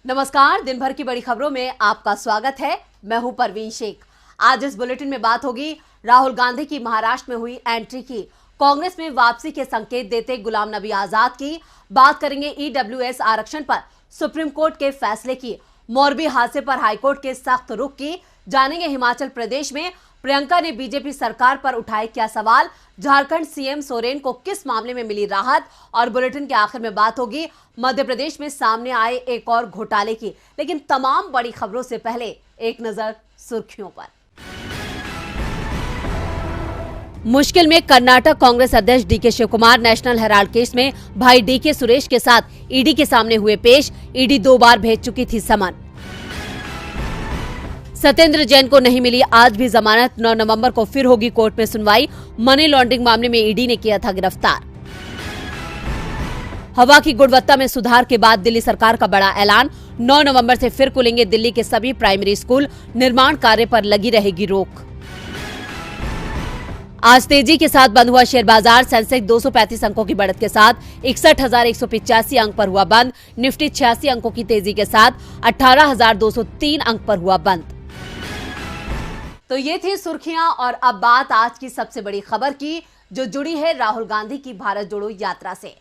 नमस्कार, दिन भर की बड़ी खबरों में आपका स्वागत है। मैं हूं परवीन शेख। आज इस बुलेटिन में बात होगी राहुल गांधी की महाराष्ट्र में हुई एंट्री की, कांग्रेस में वापसी के संकेत देते गुलाम नबी आजाद की, बात करेंगे ईडब्ल्यूएस आरक्षण पर सुप्रीम कोर्ट के फैसले की, मोरबी हादसे पर हाईकोर्ट के सख्त रुख की, जानेंगे हिमाचल प्रदेश में प्रियंका ने बीजेपी सरकार पर उठाए क्या सवाल, झारखंड सीएम सोरेन को किस मामले में मिली राहत, और बुलेटिन के आखिर में बात होगी मध्य प्रदेश में सामने आए एक और घोटाले की। लेकिन तमाम बड़ी खबरों से पहले एक नजर सुर्खियों पर। मुश्किल में कर्नाटक कांग्रेस अध्यक्ष DK Shivakumar National Herald case में भाई डीके सुरेश के साथ ईडी के सामने हुए पेश। ईडी 2 बार भेज चुकी थी समन। सत्येंद्र जैन को नहीं मिली आज भी जमानत, 9 नवंबर को फिर होगी कोर्ट में सुनवाई। मनी लॉन्ड्रिंग मामले में ईडी ने किया था गिरफ्तार। हवा की गुणवत्ता में सुधार के बाद दिल्ली सरकार का बड़ा ऐलान, 9 नवंबर से फिर खुलेंगे दिल्ली के सभी प्राइमरी स्कूल, निर्माण कार्य पर लगी रहेगी रोक। आज तेजी के साथ बंद हुआ शेयर बाजार, सेंसेक्स 235 अंकों की बढ़त के साथ 61,185 अंक पर हुआ बंद। निफ्टी 86 अंकों की तेजी के साथ 18,203 अंक पर हुआ बंद। तो ये थी सुर्खियां और अब बात आज की सबसे बड़ी खबर की, जो जुड़ी है राहुल गांधी की भारत जोड़ो यात्रा से।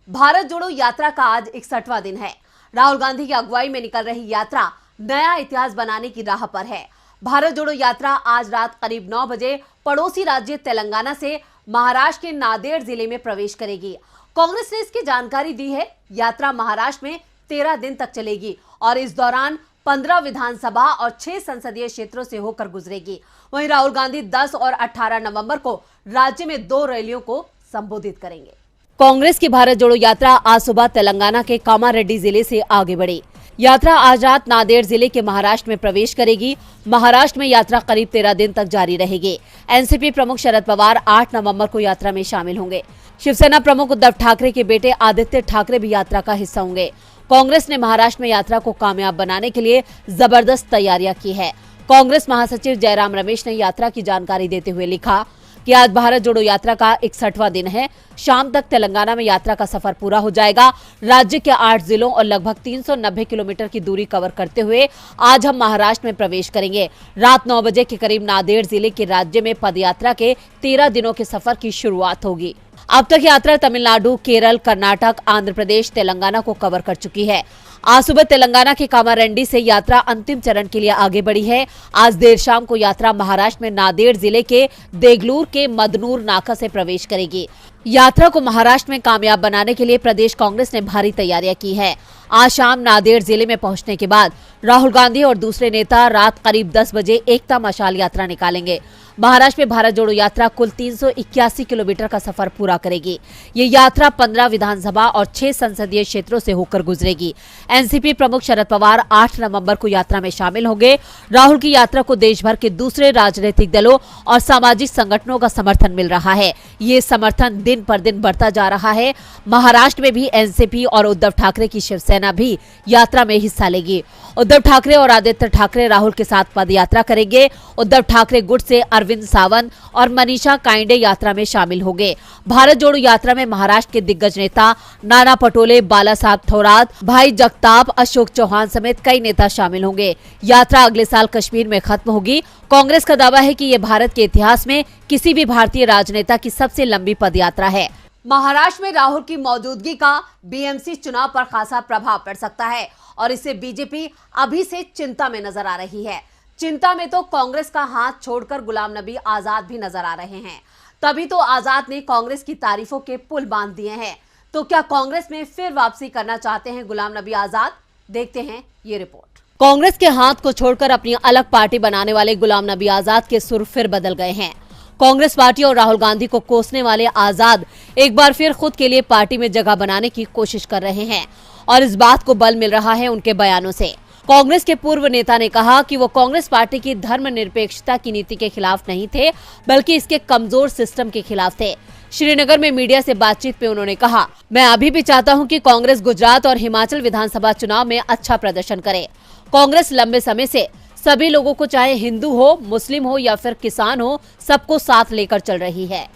भारत जोड़ो यात्रा का आज 61वां दिन है। राहुल गांधी की अगुवाई में निकल रही यात्रा नया इतिहास बनाने की राह पर है। भारत जोड़ो यात्रा आज रात करीब 9 बजे पड़ोसी राज्य तेलंगाना से महाराष्ट्र के नांदेड़ जिले में प्रवेश करेगी। कांग्रेस ने इसकी जानकारी दी है। यात्रा महाराष्ट्र में 13 दिन तक चलेगी और इस दौरान 15 विधानसभा और 6 संसदीय क्षेत्रों से होकर गुजरेगी। वहीं राहुल गांधी 10 और 18 नवंबर को राज्य में 2 रैलियों को संबोधित करेंगे। कांग्रेस की भारत जोड़ो यात्रा आज सुबह तेलंगाना के कामारेड्डी जिले से आगे बढ़ी। यात्रा आज रात नांदेड़ जिले के महाराष्ट्र में प्रवेश करेगी। महाराष्ट्र में यात्रा करीब 13 दिन तक जारी रहेगी। एनसीपी प्रमुख शरद पवार 8 नवंबर को यात्रा में शामिल होंगे। शिवसेना प्रमुख उद्धव ठाकरे के बेटे आदित्य ठाकरे भी यात्रा का हिस्सा होंगे। कांग्रेस ने महाराष्ट्र में यात्रा को कामयाब बनाने के लिए जबरदस्त तैयारियां की है। कांग्रेस महासचिव जयराम रमेश ने यात्रा की जानकारी देते हुए लिखा कि आज भारत जोड़ो यात्रा का 61वां दिन है। शाम तक तेलंगाना में यात्रा का सफर पूरा हो जाएगा। राज्य के 8 जिलों और लगभग 390 किलोमीटर की दूरी कवर करते हुए आज हम महाराष्ट्र में प्रवेश करेंगे। रात 9 बजे के करीब नांदेड़ जिले के राज्य में पदयात्रा के 13 दिनों के सफर की शुरुआत होगी। अब तक यात्रा तमिलनाडु, केरल, कर्नाटक, आंध्र प्रदेश, तेलंगाना को कवर कर चुकी है। आज सुबह तेलंगाना के कामारेड्डी से यात्रा अंतिम चरण के लिए आगे बढ़ी है। आज देर शाम को यात्रा महाराष्ट्र में नांदेड़ जिले के देगलूर के मदनूर नाका से प्रवेश करेगी। यात्रा को महाराष्ट्र में कामयाब बनाने के लिए प्रदेश कांग्रेस ने भारी तैयारियां की है। आज शाम नांदेड़ जिले में पहुंचने के बाद राहुल गांधी और दूसरे नेता रात करीब 10 बजे एकता मशाल यात्रा निकालेंगे। महाराष्ट्र में भारत जोड़ो यात्रा कुल 381 किलोमीटर का सफर पूरा करेगी। ये यात्रा 15 विधानसभा और 6 संसदीय क्षेत्रों से होकर गुजरेगी। एनसीपी प्रमुख शरद पवार 8 नवंबर को यात्रा में शामिल होंगे। राहुल की यात्रा को देश भर के दूसरे राजनीतिक दलों और सामाजिक संगठनों का समर्थन मिल रहा है। ये समर्थन दिन पर दिन बढ़ता जा रहा है। महाराष्ट्र में भी एनसीपी और उद्धव ठाकरे की शिवसेना भी यात्रा में हिस्सा लेगी। उद्धव ठाकरे और आदित्य ठाकरे राहुल के साथ पद यात्रा करेंगे। उद्धव ठाकरे गुट से अरविंद सावंत और मनीषा काइंडे यात्रा में शामिल होंगे। भारत जोड़ो यात्रा में महाराष्ट्र के दिग्गज नेता नाना पटोले, बाला साहब थोरात, भाई जगताप, अशोक चौहान समेत कई नेता शामिल होंगे। यात्रा अगले साल कश्मीर में खत्म होगी। कांग्रेस का दावा है कि ये भारत के इतिहास में किसी भी भारतीय राजनेता की सबसे लंबी पदयात्रा है। महाराष्ट्र में राहुल की मौजूदगी का बीएमसी चुनाव पर खासा प्रभाव पड़ सकता है और इससे बीजेपी अभी से चिंता में नजर आ रही है। चिंता में तो कांग्रेस का हाथ छोड़कर गुलाम नबी आजाद भी नजर आ रहे हैं। तभी तो आजाद ने कांग्रेस की तारीफों के पुल बांध दिए हैं। तो क्या कांग्रेस में फिर वापसी करना चाहते हैं गुलाम नबी आजाद? देखते हैं ये रिपोर्ट। कांग्रेस के हाथ को छोड़कर अपनी अलग पार्टी बनाने वाले गुलाम नबी आजाद के सुर फिर बदल गए हैं। कांग्रेस पार्टी और राहुल गांधी को कोसने वाले आजाद एक बार फिर खुद के लिए पार्टी में जगह बनाने की कोशिश कर रहे हैं और इस बात को बल मिल रहा है उनके बयानों से। कांग्रेस के पूर्व नेता ने कहा कि वो कांग्रेस पार्टी की धर्मनिरपेक्षता की नीति के खिलाफ नहीं थे, बल्कि इसके कमजोर सिस्टम के खिलाफ थे। श्रीनगर में मीडिया से बातचीत में उन्होंने कहा, मैं अभी भी चाहता हूं कि कांग्रेस गुजरात और हिमाचल विधानसभा चुनाव में अच्छा प्रदर्शन करे। कांग्रेस लंबे समय से सभी लोगों को, चाहे हिंदू हो, मुस्लिम हो या फिर किसान हो, सबको साथ लेकर चल रही है।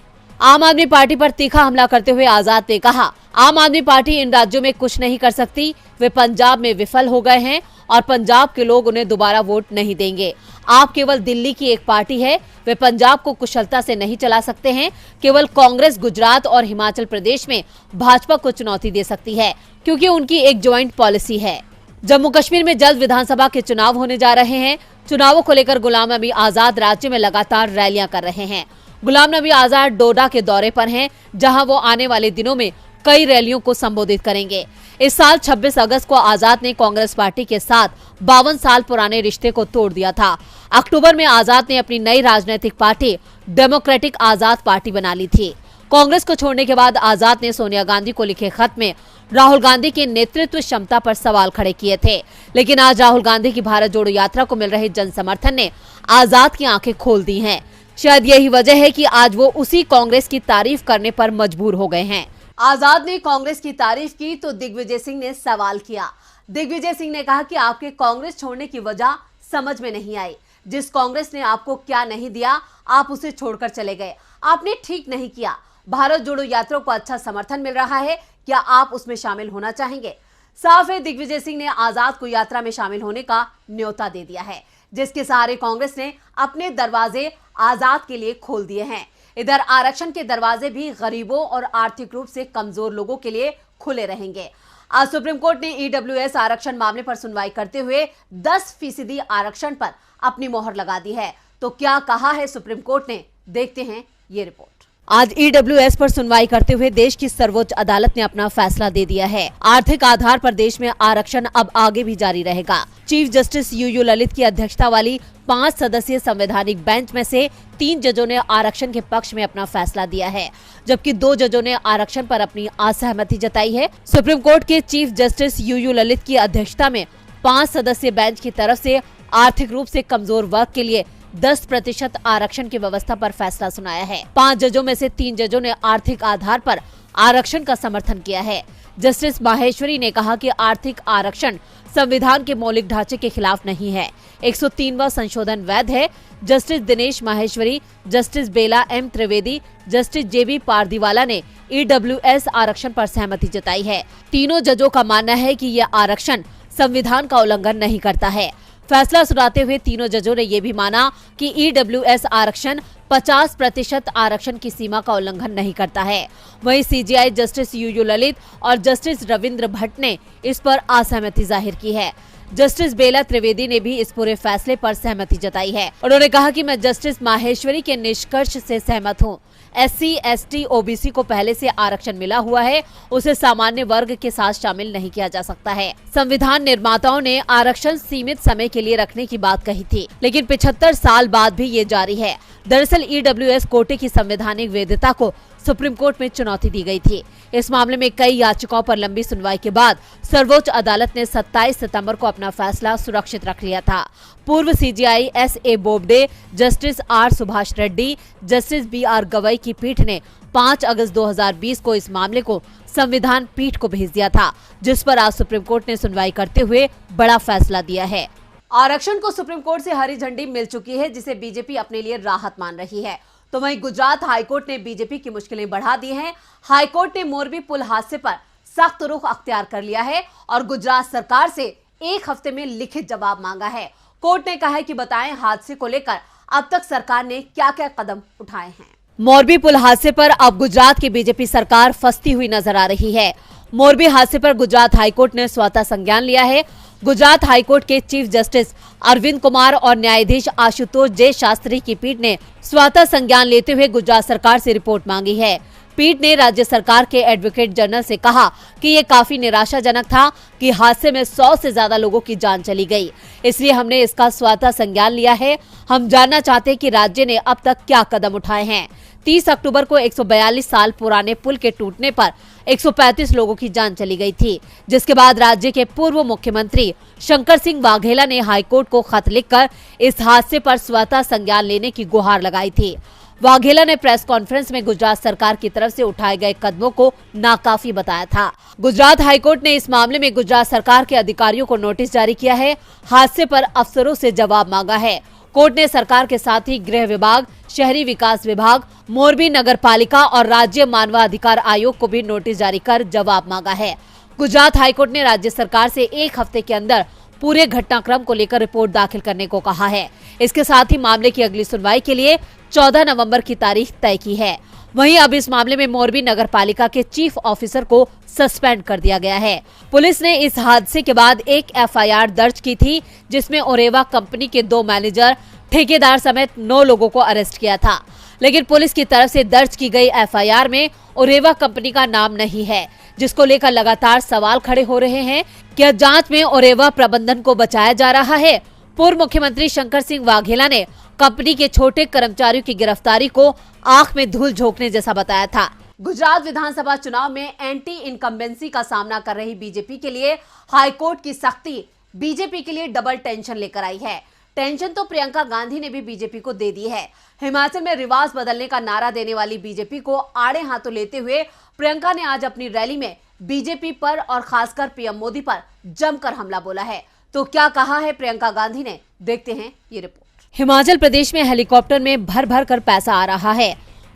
आम आदमी पार्टी पर तीखा हमला करते हुए आजाद ने कहा, आम आदमी पार्टी इन राज्यों में कुछ नहीं कर सकती। वे पंजाब में विफल हो गए हैं और पंजाब के लोग उन्हें दोबारा वोट नहीं देंगे। आप केवल दिल्ली की एक पार्टी है, वे पंजाब को कुशलता से नहीं चला सकते हैं। केवल कांग्रेस गुजरात और हिमाचल प्रदेश में भाजपा को चुनौती दे सकती है, क्योंकि उनकी एक ज्वाइंट पॉलिसी है। जम्मू कश्मीर में जल्द विधानसभा के चुनाव होने जा रहे हैं। चुनावों को लेकर गुलाम नबी आजाद राज्य में लगातार रैलियां कर रहे हैं। गुलाम नबी आजाद डोडा के दौरे पर हैं, जहां वो आने वाले दिनों में कई रैलियों को संबोधित करेंगे। इस साल 26 अगस्त को आजाद ने कांग्रेस पार्टी के साथ 52 साल पुराने रिश्ते को तोड़ दिया था। अक्टूबर में आजाद ने अपनी नई राजनीतिक पार्टी डेमोक्रेटिक आजाद पार्टी बना ली थी। कांग्रेस को छोड़ने के बाद आजाद ने सोनिया गांधी को लिखे खत में राहुल गांधी की नेतृत्व क्षमता पर सवाल खड़े किए थे। लेकिन आज राहुल गांधी की भारत जोड़ो यात्रा को मिल रहे जन समर्थन ने आजाद की आंखें खोल दी हैं। शायद यही वजह है कि आज वो उसी कांग्रेस की तारीफ करने पर मजबूर हो गए हैं। आजाद ने कांग्रेस की तारीफ की तो दिग्विजय सिंह ने सवाल किया। दिग्विजय सिंह ने कहा कि आपके कांग्रेस छोड़ने की वजह समझ में नहीं आई। जिस कांग्रेस ने आपको क्या नहीं दिया, आप उसे छोड़कर चले गए। आपने ठीक नहीं किया। भारत जोड़ो यात्रा को अच्छा समर्थन मिल रहा है, क्या आप उसमें शामिल होना चाहेंगे? साफ है, दिग्विजय सिंह ने आजाद को यात्रा में शामिल होने का न्योता दे दिया है, जिसके सहारे कांग्रेस ने अपने दरवाजे आजाद के लिए खोल दिए हैं। इधर आरक्षण के दरवाजे भी गरीबों और आर्थिक रूप से कमजोर लोगों के लिए खुले रहेंगे। आज सुप्रीम कोर्ट ने ईडब्ल्यूएस आरक्षण मामले पर सुनवाई करते हुए 10% आरक्षण पर अपनी मोहर लगा दी है। तो क्या कहा है सुप्रीम कोर्ट ने, देखते हैं ये रिपोर्ट। आज ईडब्ल्यूएस पर सुनवाई करते हुए देश की सर्वोच्च अदालत ने अपना फैसला दे दिया है। आर्थिक आधार पर देश में आरक्षण अब आगे भी जारी रहेगा। चीफ जस्टिस यूयू ललित की अध्यक्षता वाली 5 सदस्यीय संवैधानिक बेंच में से 3 जजों ने आरक्षण के पक्ष में अपना फैसला दिया है, जबकि 2 जजों ने आरक्षण पर अपनी असहमति जताई है। सुप्रीम कोर्ट के चीफ जस्टिस यूयू ललित की अध्यक्षता में 5 सदस्यीय बेंच की तरफ से आर्थिक रूप से कमजोर वर्ग के लिए 10% आरक्षण की व्यवस्था पर फैसला सुनाया है। 5 जजों में से 3 जजों ने आर्थिक आधार पर आरक्षण का समर्थन किया है। जस्टिस माहेश्वरी ने कहा कि आर्थिक आरक्षण संविधान के मौलिक ढांचे के खिलाफ नहीं है। 103वां संशोधन वैध है। जस्टिस दिनेश माहेश्वरी, जस्टिस बेला एम त्रिवेदी, जस्टिस जेबी पारदीवाला ने ईडब्ल्यूएस आरक्षण पर सहमति जताई है। तीनों जजों का मानना है कि यह आरक्षण संविधान का उल्लंघन नहीं करता है। फैसला सुनाते हुए तीनों जजों ने यह भी माना कि ईडब्ल्यूएस आरक्षण 50% आरक्षण की सीमा का उल्लंघन नहीं करता है। वहीं सीजेआई जस्टिस यूयू ललित और जस्टिस रविंद्र भट्ट ने इस पर असहमति जाहिर की है। जस्टिस बेला त्रिवेदी ने भी इस पूरे फैसले पर सहमति जताई है। उन्होंने कहा कि मैं जस्टिस माहेश्वरी के निष्कर्ष से सहमत हूँ। SC, ST, OBC को पहले से आरक्षण मिला हुआ है, उसे सामान्य वर्ग के साथ शामिल नहीं किया जा सकता है। संविधान निर्माताओं ने आरक्षण सीमित समय के लिए रखने की बात कही थी, लेकिन 75 साल बाद भी ये जारी है। दरअसल ईडब्ल्यूएस कोटे की संवैधानिक वैधता को सुप्रीम कोर्ट में चुनौती दी गई थी। इस मामले में कई याचिकाओं पर लंबी सुनवाई के बाद सर्वोच्च अदालत ने 27 सितंबर को अपना फैसला सुरक्षित रख लिया था। पूर्व CJI SA Bobde, justice R Subhash Reddy, justice BR Gavai की पीठ ने 5 अगस्त 2020 को इस मामले को संविधान पीठ को भेज दिया था, जिस पर आज सुप्रीम कोर्ट ने सुनवाई करते हुए बड़ा फैसला दिया है। आरक्षण को सुप्रीम कोर्ट से हरी झंडी मिल चुकी है, जिसे बीजेपी अपने लिए राहत मान रही है। तो वहीं गुजरात हाईकोर्ट ने बीजेपी की मुश्किलें बढ़ा दी हैं। हाईकोर्ट ने मोरबी पुल हादसे पर सख्त रुख अख्तियार कर लिया है और गुजरात सरकार से 1 हफ्ते में लिखित जवाब मांगा है। कोर्ट ने कहा है कि बताएं हादसे को लेकर अब तक सरकार ने क्या क्या कदम उठाए हैं। मोरबी पुल हादसे पर अब गुजरात की बीजेपी सरकार फंसती हुई नजर आ रही है। मोरबी हादसे पर गुजरात हाईकोर्ट ने स्वतः संज्ञान लिया है। गुजरात हाईकोर्ट के चीफ जस्टिस अरविंद कुमार और न्यायाधीश आशुतोष जे शास्त्री की पीठ ने स्वतः संज्ञान लेते हुए गुजरात सरकार से रिपोर्ट मांगी है। पीठ ने राज्य सरकार के एडवोकेट जनरल से कहा कि ये काफी निराशाजनक था कि हादसे में 100 से ज्यादा लोगों की जान चली गई, इसलिए हमने इसका स्वतः संज्ञान लिया है। हम जानना चाहते हैं कि राज्य ने अब तक क्या कदम उठाए हैं। 30 अक्टूबर को 142 साल पुराने पुल के टूटने पर 135 लोगों की जान चली गई थी, जिसके बाद राज्य के पूर्व मुख्यमंत्री शंकर सिंह वाघेला ने हाईकोर्ट को खत लिखकर इस हादसे पर स्वतः संज्ञान लेने की गुहार लगाई थी। वाघेला ने प्रेस कॉन्फ्रेंस में गुजरात सरकार की तरफ से उठाए गए कदमों को नाकाफी बताया था। गुजरात हाईकोर्ट ने इस मामले में गुजरात सरकार के अधिकारियों को नोटिस जारी किया है। हादसे पर अफसरों से जवाब मांगा है। कोर्ट ने सरकार के साथ ही गृह विभाग, शहरी विकास विभाग, मोरबी नगर पालिका और राज्य मानवाधिकार आयोग को भी नोटिस जारी कर जवाब मांगा है। गुजरात हाईकोर्ट ने राज्य सरकार से 1 हफ्ते के अंदर पूरे घटनाक्रम को लेकर रिपोर्ट दाखिल करने को कहा है। इसके साथ ही मामले की अगली सुनवाई के लिए 14 नवंबर की तारीख तय की है। वहीं अब इस मामले में मोरबी नगर पालिका के चीफ ऑफिसर को सस्पेंड कर दिया गया है। पुलिस ने इस हादसे के बाद एक एफआईआर दर्ज की थी, जिसमें ओरेवा कंपनी के 2 मैनेजर, ठेकेदार समेत 9 लोगों को अरेस्ट किया था। लेकिन पुलिस की तरफ से दर्ज की गई एफआईआर में ओरेवा कंपनी का नाम नहीं है, जिसको लेकर लगातार सवाल खड़े हो रहे हैं। क्या जांच में ओरेवा प्रबंधन को बचाया जा रहा है? पूर्व मुख्यमंत्री शंकर सिंह वाघेला ने कंपनी के छोटे कर्मचारियों की गिरफ्तारी को आंख में धूल झोंकने जैसा बताया था। गुजरात विधानसभा चुनाव में एंटी इनकम्बेंसी का सामना कर रही बीजेपी के लिए हाईकोर्ट की सख्ती बीजेपी के लिए डबल टेंशन लेकर आई है। टेंशन तो प्रियंका गांधी ने भी बीजेपी को दे दी है। हिमाचल में रिवाज बदलने का नारा देने वाली बीजेपी को आड़े हाथों लेते हुए प्रियंका ने आज अपनी रैली में बीजेपी पर और खासकर पीएम मोदी पर जमकर हमला बोला है। तो क्या कहा है प्रियंका गांधी ने, देखते हैं ये रिपोर्ट। हिमाचल प्रदेश में हेलीकॉप्टर में भर भर कर पैसा आ रहा है।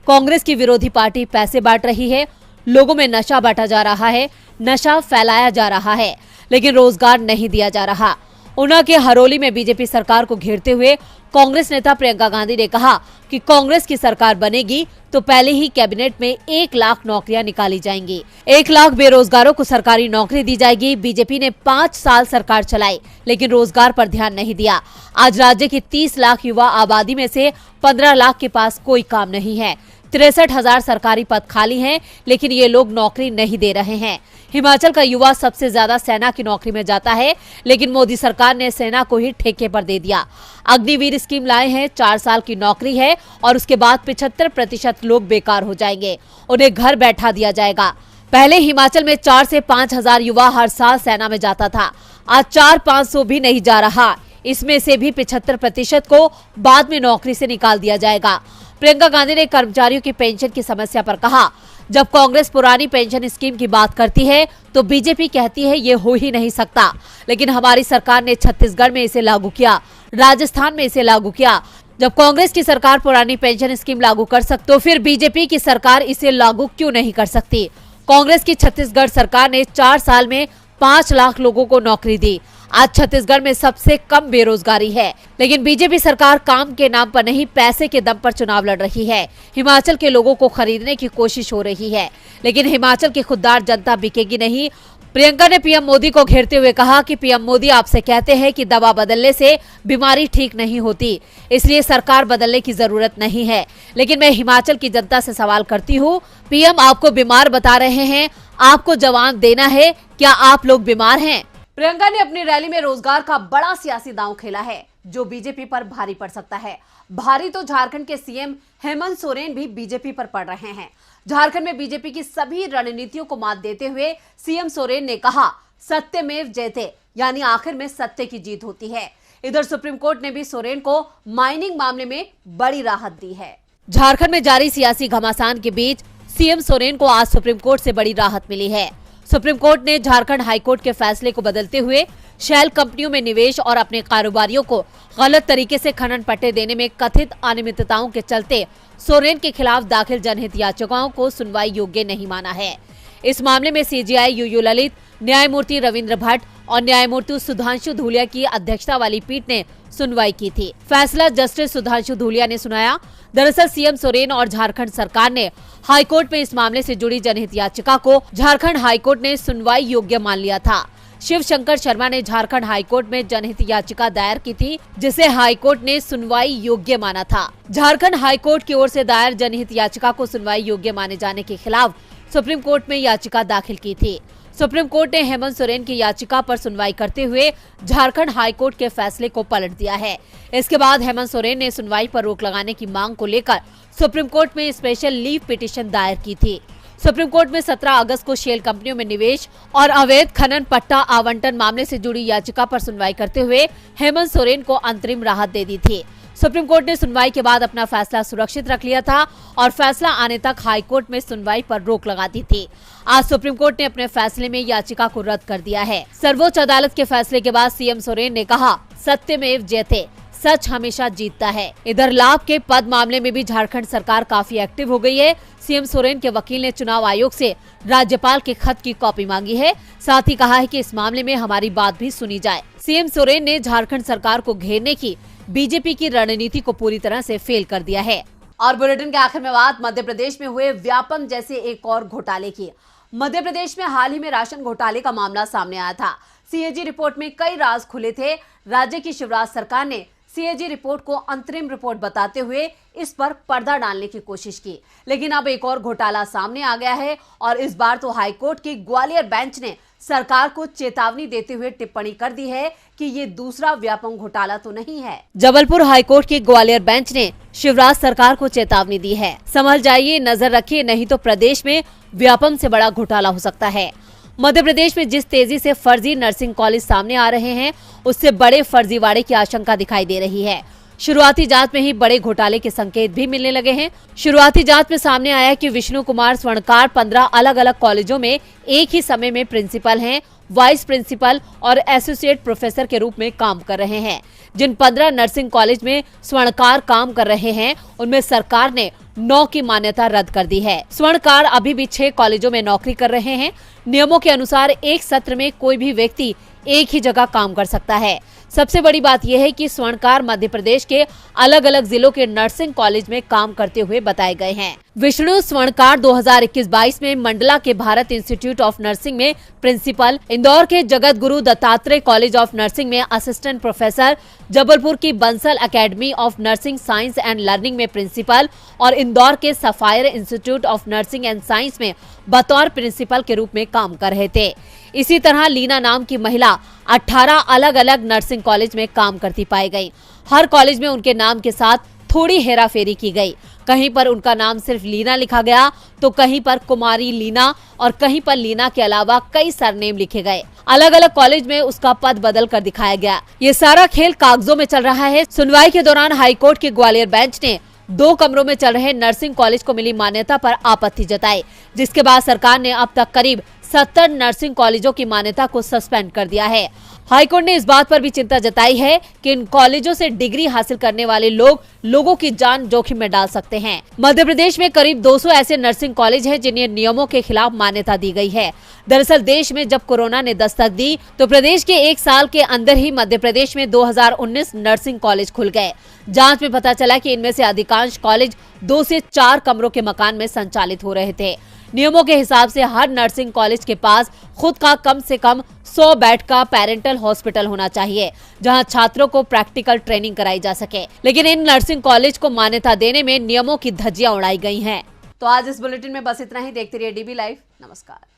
कांग्रेस की विरोधी पार्टी पैसे बांट रही है। लोगों में नशा बांटा जा रहा है, नशा फैलाया जा रहा है, लेकिन रोजगार नहीं दिया जा रहा। ऊना के हरोली में बीजेपी सरकार को घेरते हुए कांग्रेस नेता प्रियंका गांधी ने कहा कि कांग्रेस की सरकार बनेगी तो पहले ही कैबिनेट में 1 लाख नौकरियां निकाली जाएंगी। 1 लाख बेरोजगारों को सरकारी नौकरी दी जाएगी। बीजेपी ने 5 साल सरकार चलाई, लेकिन रोजगार पर ध्यान नहीं दिया। आज राज्य की 30 लाख युवा आबादी में से 15 लाख के पास कोई काम नहीं है। 63,000 सरकारी पद खाली हैं, लेकिन ये लोग नौकरी नहीं दे रहे हैं। हिमाचल का युवा सबसे ज्यादा सेना की नौकरी में जाता है, लेकिन मोदी सरकार ने सेना को ही ठेके पर दे दिया। अग्निवीर स्कीम लाए हैं, 4 साल की नौकरी है और उसके बाद 75% लोग बेकार हो जाएंगे, उन्हें घर बैठा दिया जाएगा। पहले हिमाचल में 4 से 5,000 युवा हर साल सेना में जाता था, आज 400-500 भी नहीं जा रहा। इसमें से भी 75% को बाद में नौकरी से निकाल दिया जाएगा। प्रियंका गांधी ने कर्मचारियों की पेंशन की समस्या पर कहा, जब कांग्रेस पुरानी पेंशन स्कीम की बात करती है तो बीजेपी कहती है ये हो ही नहीं सकता, लेकिन हमारी सरकार ने छत्तीसगढ़ में इसे लागू किया, राजस्थान में इसे लागू किया। जब कांग्रेस की सरकार पुरानी पेंशन स्कीम लागू कर सकती तो फिर बीजेपी की सरकार इसे लागू क्यों नहीं कर सकती? कांग्रेस की छत्तीसगढ़ सरकार ने 4 साल में 5 लाख लोगों को नौकरी दी। आज छत्तीसगढ़ में सबसे कम बेरोजगारी है, लेकिन बीजेपी सरकार काम के नाम पर नहीं, पैसे के दम पर चुनाव लड़ रही है। हिमाचल के लोगों को खरीदने की कोशिश हो रही है, लेकिन हिमाचल की खुददार जनता बिकेगी नहीं। प्रियंका ने पीएम मोदी को घेरते हुए कहा कि पीएम मोदी आपसे कहते हैं कि दवा बदलने से बीमारी ठीक नहीं होती, इसलिए सरकार बदलने की जरूरत नहीं है। लेकिन मैं हिमाचल की जनता से सवाल करती हूँ, पीएम आपको बीमार बता रहे हैं, आपको जवाब देना है, क्या आप लोग बीमार हैं? प्रियंका ने अपनी रैली में रोजगार का बड़ा सियासी दांव खेला है, जो बीजेपी पर भारी पड़ सकता है। भारी तो झारखंड के सीएम हेमंत सोरेन भी बीजेपी पर पड़ रहे हैं। झारखंड में बीजेपी की सभी रणनीतियों को मात देते हुए सीएम सोरेन ने कहा, सत्यमेव जयते, यानी आखिर में सत्य की जीत होती है। इधर सुप्रीम कोर्ट ने भी सोरेन को माइनिंग मामले में बड़ी राहत दी है। झारखंड में जारी सियासी घमासान के बीच सीएम सोरेन को आज सुप्रीम कोर्ट से बड़ी राहत मिली है। सुप्रीम कोर्ट ने झारखंड हाईकोर्ट के फैसले को बदलते हुए शैल कंपनियों में निवेश और अपने कारोबारियों को गलत तरीके से खनन पट्टे देने में कथित अनियमितताओं के चलते सोरेन के खिलाफ दाखिल जनहित याचिकाओं को सुनवाई योग्य नहीं माना है। इस मामले में सीजेआई यूयू ललित, न्यायमूर्ति रविंद्र भट्ट और न्यायमूर्ति सुधांशु धूलिया की अध्यक्षता वाली पीठ ने सुनवाई की थी। फैसला जस्टिस सुधांशु धूलिया ने सुनाया। दरअसल सीएम सोरेन और झारखंड सरकार ने हाईकोर्ट में इस मामले से जुड़ी जनहित याचिका को झारखंड हाईकोर्ट ने सुनवाई योग्य मान लिया था। शिव शंकर शर्मा ने झारखंड हाईकोर्ट में जनहित याचिका दायर की थी, जिसे हाईकोर्ट ने सुनवाई योग्य माना था। झारखंड हाईकोर्ट की ओर से दायर जनहित याचिका को सुनवाई योग्य माने जाने के खिलाफ सुप्रीम कोर्ट में याचिका दाखिल की थी। सुप्रीम कोर्ट ने हेमंत सोरेन की याचिका पर सुनवाई करते हुए झारखंड हाईकोर्ट के फैसले को पलट दिया है। इसके बाद हेमंत सोरेन ने सुनवाई पर रोक लगाने की मांग को लेकर सुप्रीम कोर्ट में स्पेशल लीव पिटीशन दायर की थी। सुप्रीम कोर्ट में 17 अगस्त को शेल कंपनियों में निवेश और अवैध खनन पट्टा आवंटन मामले से जुड़ी याचिका पर सुनवाई करते हुए हेमंत सोरेन को अंतरिम राहत दे दी थी। सुप्रीम कोर्ट ने सुनवाई के बाद अपना फैसला सुरक्षित रख लिया था और फैसला आने तक हाईकोर्ट में सुनवाई पर रोक लगा दी थी। आज सुप्रीम कोर्ट ने अपने फैसले में याचिका को रद्द कर दिया है। सर्वोच्च अदालत के फैसले के बाद सीएम सोरेन ने कहा, सत्यमेव जयते, सच हमेशा जीतता है। इधर लाभ के पद मामले में भी झारखंड सरकार काफी एक्टिव हो गई है। सीएम सोरेन के वकील ने चुनाव आयोग से राज्यपाल के खत की कॉपी मांगी है। साथ ही कहा है कि इस मामले में हमारी बात भी सुनी जाए। सीएम सोरेन ने झारखंड सरकार को घेरने की बीजेपी की रणनीति को पूरी तरह से फेल कर दिया है। और बुलेटिन के आखिर में बात मध्य प्रदेश में हुए व्यापम जैसे एक और घोटाले की। मध्य प्रदेश में हाल ही में राशन घोटाले का मामला सामने आया था। सीएजी रिपोर्ट में कई राज खुले थे। राज्य की शिवराज सरकार ने सीएजी रिपोर्ट को अंतरिम रिपोर्ट बताते हुए इस पर पर्दा डालने की कोशिश की, लेकिन अब एक और घोटाला सामने आ गया है और इस बार तो हाईकोर्ट की ग्वालियर बेंच ने सरकार को चेतावनी देते हुए टिप्पणी कर दी है कि ये दूसरा व्यापम घोटाला तो नहीं है। जबलपुर हाईकोर्ट की ग्वालियर बेंच ने शिवराज सरकार को चेतावनी दी है, संभल जाइए, नजर रखिए, नहीं तो प्रदेश में व्यापम से बड़ा घोटाला हो सकता है। मध्य प्रदेश में जिस तेजी से फर्जी नर्सिंग कॉलेज सामने आ रहे हैं, उससे बड़े फर्जीवाड़े की आशंका दिखाई दे रही है। शुरुआती जांच में ही बड़े घोटाले के संकेत भी मिलने लगे हैं। शुरुआती जांच में सामने आया कि विष्णु कुमार स्वर्णकार 15 अलग अलग कॉलेजों में एक ही समय में प्रिंसिपल हैं, वाइस प्रिंसिपल और एसोसिएट प्रोफेसर के रूप में काम कर रहे हैं। जिन 15 नर्सिंग कॉलेज में स्वर्णकार काम कर रहे हैं, उनमें सरकार ने 9 की मान्यता रद्द कर दी है। स्वर्णकार अभी भी 6 कॉलेजों में नौकरी कर रहे हैं। नियमों के अनुसार एक सत्र में कोई भी व्यक्ति एक ही जगह काम कर सकता है। सबसे बड़ी बात यह है कि स्वर्णकार मध्य प्रदेश के अलग अलग जिलों के नर्सिंग कॉलेज में काम करते हुए बताए गए हैं। विष्णु स्वर्णकार 2021-22 में मंडला के भारत इंस्टीट्यूट ऑफ नर्सिंग में प्रिंसिपल, इंदौर के Jagat Guru Dattatreya college of nursing में असिस्टेंट प्रोफेसर, जबलपुर की Bansal academy of nursing science and learning में प्रिंसिपल और इंदौर के sapphire institute of nursing and science में बतौर प्रिंसिपल के रूप में काम कर रहे थे। इसी तरह लीना नाम की महिला 18 अलग अलग नर्सिंग कॉलेज में काम करती पाई गई। हर कॉलेज में उनके नाम के साथ थोड़ी हेराफेरी की गई। कहीं पर उनका नाम सिर्फ लीना लिखा गया, तो कहीं पर कुमारी लीना और कहीं पर लीना के अलावा कई सरनेम लिखे गए। अलग अलग कॉलेज में उसका पद बदल कर दिखाया गया। ये सारा खेल कागजों में चल रहा है। सुनवाई के दौरान हाईकोर्ट की ग्वालियर बेंच ने 2 कमरों में चल रहे नर्सिंग कॉलेज को मिली मान्यता पर आपत्ति जताई, जिसके बाद सरकार ने अब तक करीब 70 नर्सिंग कॉलेजों की मान्यता को सस्पेंड कर दिया है। हाईकोर्ट ने इस बात पर भी चिंता जताई है कि इन कॉलेजों से डिग्री हासिल करने वाले लोगों की जान जोखिम में डाल सकते हैं। मध्य प्रदेश में करीब 200 ऐसे नर्सिंग कॉलेज हैं जिन्हें नियमों के खिलाफ मान्यता दी गई है। दरअसल देश में जब कोरोना ने दस्तक दी तो प्रदेश के 1 साल के अंदर ही मध्य प्रदेश में 2019 नर्सिंग कॉलेज खुल गए। जांच में पता चला कि इनमें से अधिकांश कॉलेज 2 से 4 कमरों के मकान में संचालित हो रहे थे। नियमों के हिसाब से हर नर्सिंग कॉलेज के पास खुद का कम से कम 100 बेड का पेरेंटल हॉस्पिटल होना चाहिए, जहां छात्रों को प्रैक्टिकल ट्रेनिंग कराई जा सके। लेकिन इन नर्सिंग कॉलेज को मान्यता देने में नियमों की धज्जियां उड़ाई गई हैं। तो आज इस बुलेटिन में बस इतना ही। देखते रहिए डीबी लाइव। नमस्कार।